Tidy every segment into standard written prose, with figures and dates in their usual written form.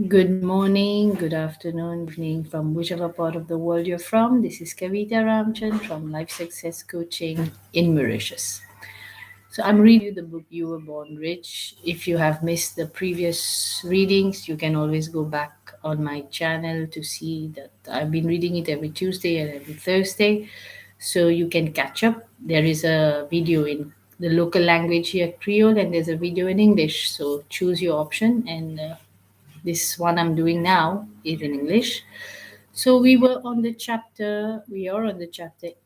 Good morning, good afternoon, evening from whichever part of the world you're from. This is Kavita Ramchand from Life Success Coaching in Mauritius. So I'm reading you the book You Were Born Rich. If you have missed the previous readings, you can always go back on my channel to see that I've been reading it every Tuesday and every Thursday. So you can catch up. There is a video in the local language here, Creole, and there's a video in English. So choose your option and this one I'm doing now is in English. So we are on the chapter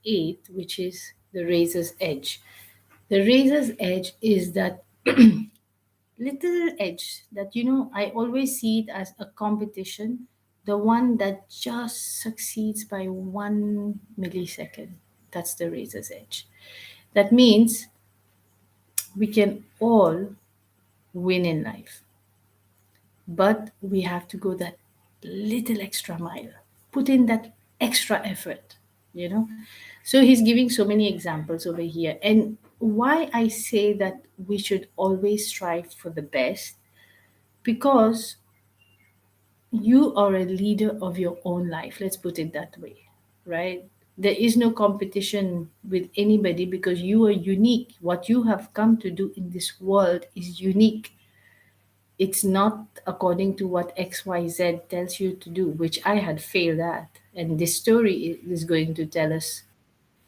8, which is the razor's edge. The razor's edge is that little edge that, I always see it as a competition, the one that just succeeds by 1 millisecond. That's the razor's edge. That means we can all win in life, but we have to go that little extra mile, put in that extra effort, you know. So he's giving so many examples over here. And why I say that we should always strive for the best, because you are a leader of your own life. Let's put it that way, right? There is no competition with anybody because you are unique. What you have come to do in this world is unique. It's not according to what XYZ tells you to do, which I had failed at. And this story is going to tell us,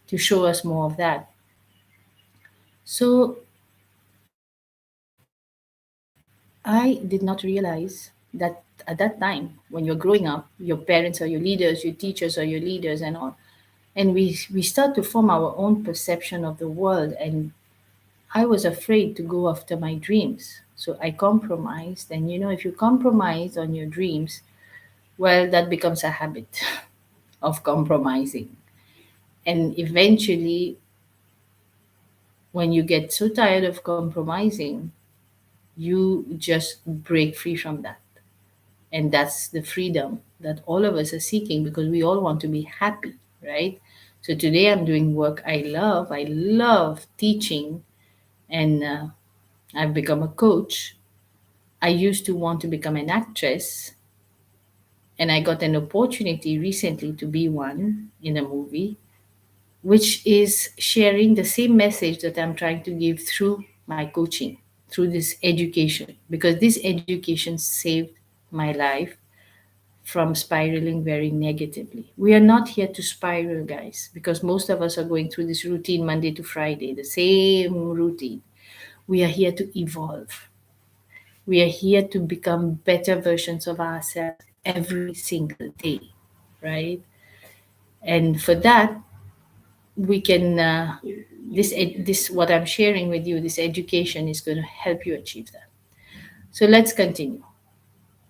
to show us more of that. So I did not realize that at that time, when you're growing up, your parents are your leaders, your teachers are your leaders, and all. And we start to form our own perception of the world. And I was afraid to go after my dreams. So I compromised. And if you compromise on your dreams, well, that becomes a habit of compromising. And eventually, when you get so tired of compromising, you just break free from that. And that's the freedom that all of us are seeking because we all want to be happy, right? So today I'm doing work I love. I love teaching, and I've become a coach. I used to want to become an actress, and I got an opportunity recently to be one in a movie, which is sharing the same message that I'm trying to give through my coaching, through this education, because this education saved my life from spiraling very negatively. We are not here to spiral, guys, because most of us are going through this routine Monday to Friday, the same routine. We are here to evolve. We are here to become better versions of ourselves every single day, right? And for that, we can this what I'm sharing with you, this education is going to help you achieve that. So let's continue,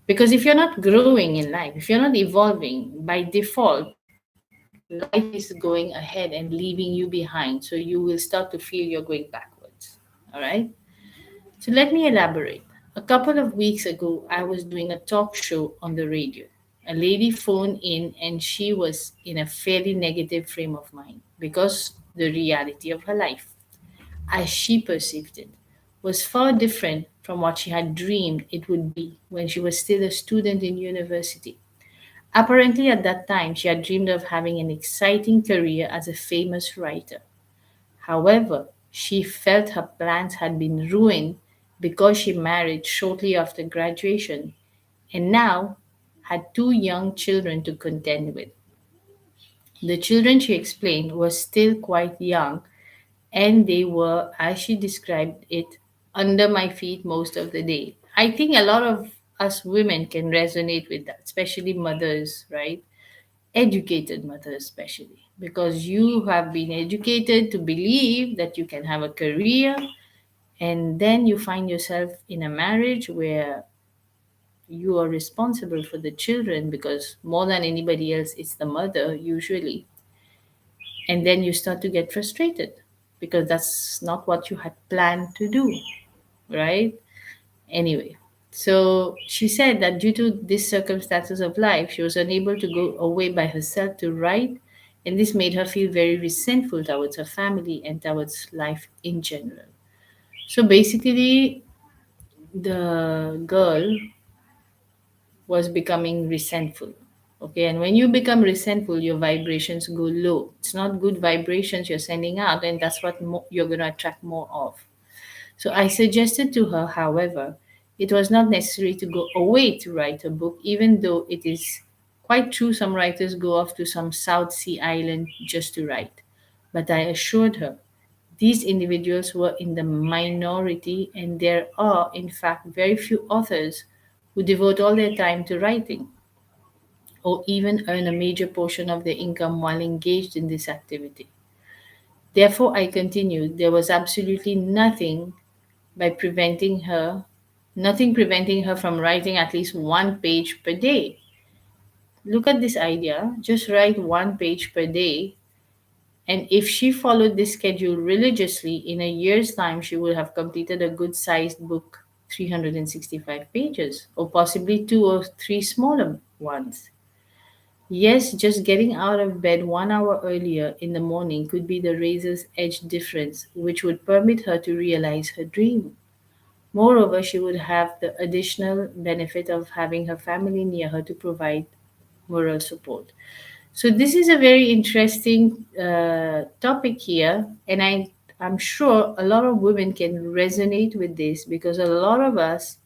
because if you're not growing in life, if you're not evolving, by default life is going ahead and leaving you behind, so you will start to feel you're going backwards. All right, so let me elaborate. A couple of weeks ago I was doing a talk show on the radio. A lady phoned in and she was in a fairly negative frame of mind because the reality of her life, as she perceived it, was far different from what she had dreamed it would be when she was still a student in university. Apparently, at that time, she had dreamed of having an exciting career as a famous writer. However, she felt her plans had been ruined because she married shortly after graduation and now had two young children to contend with. The children, she explained, were still quite young and they were, as she described it, under my feet most of the day. I think a lot of us women can resonate with that, especially mothers, right? Educated mothers, especially, because you have been educated to believe that you can have a career, and then you find yourself in a marriage where you are responsible for the children because more than anybody else, it's the mother usually. And then you start to get frustrated because that's not what you had planned to do, right? Anyway, so she said that due to these circumstances of life, she was unable to go away by herself to write, and this made her feel very resentful towards her family and towards life in general. So basically, the girl was becoming resentful. Okay, and when you become resentful, your vibrations go low. It's not good vibrations you're sending out, and that's what you're going to attract more of. So I suggested to her, however, it was not necessary to go away to write a book, even though it is quite true some writers go off to some South Sea island just to write. But I assured her these individuals were in the minority, and there are, in fact, very few authors who devote all their time to writing or even earn a major portion of their income while engaged in this activity. Therefore, I continued, there was absolutely by preventing her, nothing preventing her from writing at least one page per day. Look at this idea, just write one page per day. And if she followed this schedule religiously, in a year's time, she would have completed a good sized book, 365 pages, or possibly two or three smaller ones. Yes, just getting out of bed 1 hour earlier in the morning could be the razor's edge difference, which would permit her to realize her dream. Moreover, she would have the additional benefit of having her family near her to provide moral support. So this is a very interesting topic here, and I'm sure a lot of women can resonate with this because a lot of us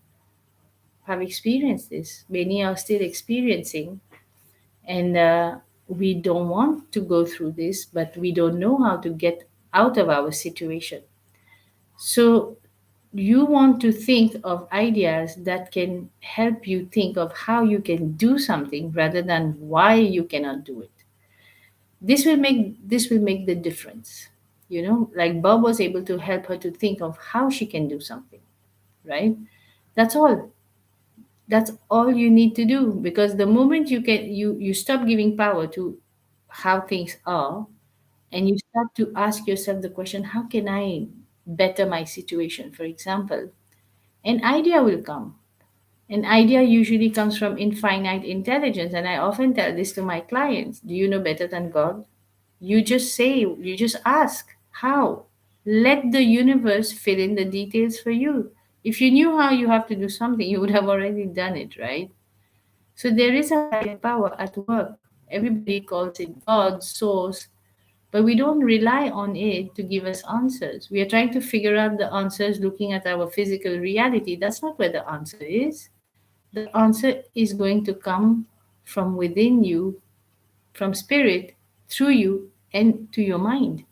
have experienced this. Many are still experiencing, and we don't want to go through this, but we don't know how to get out of our situation. So you want to think of ideas that can help you think of how you can do something rather than why you cannot do it. This will make the difference. Like Bob was able to help her to think of how she can do something, right? That's all. That's all you need to do, because the moment you stop giving power to how things are, and you start to ask yourself the question, how can I better my situation, for example, an idea will come. An idea usually comes from infinite intelligence, and I often tell this to my clients. Do you know better than God? You just ask, how? Let the universe fill in the details for you. If you knew how you have to do something, you would have already done it, right? So there is a higher power at work. Everybody calls it God, source, but we don't rely on it to give us answers. We are trying to figure out the answers looking at our physical reality. That's not where the answer is. The answer is going to come from within you, from spirit, through you, and to your mind.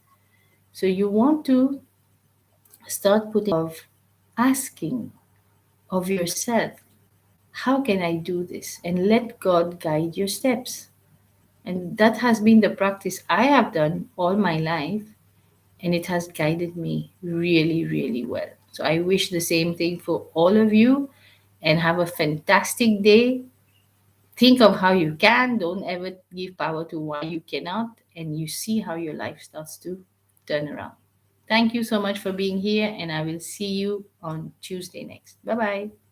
So you want to start putting of asking of yourself, how can I do this? And let God guide your steps. And that has been the practice I have done all my life, and it has guided me really, really well. So I wish the same thing for all of you, and have a fantastic day. Think of how you can, don't ever give power to why you cannot, and you see how your life starts to turn around. Thank you so much for being here, and I will see you on Tuesday next. Bye bye.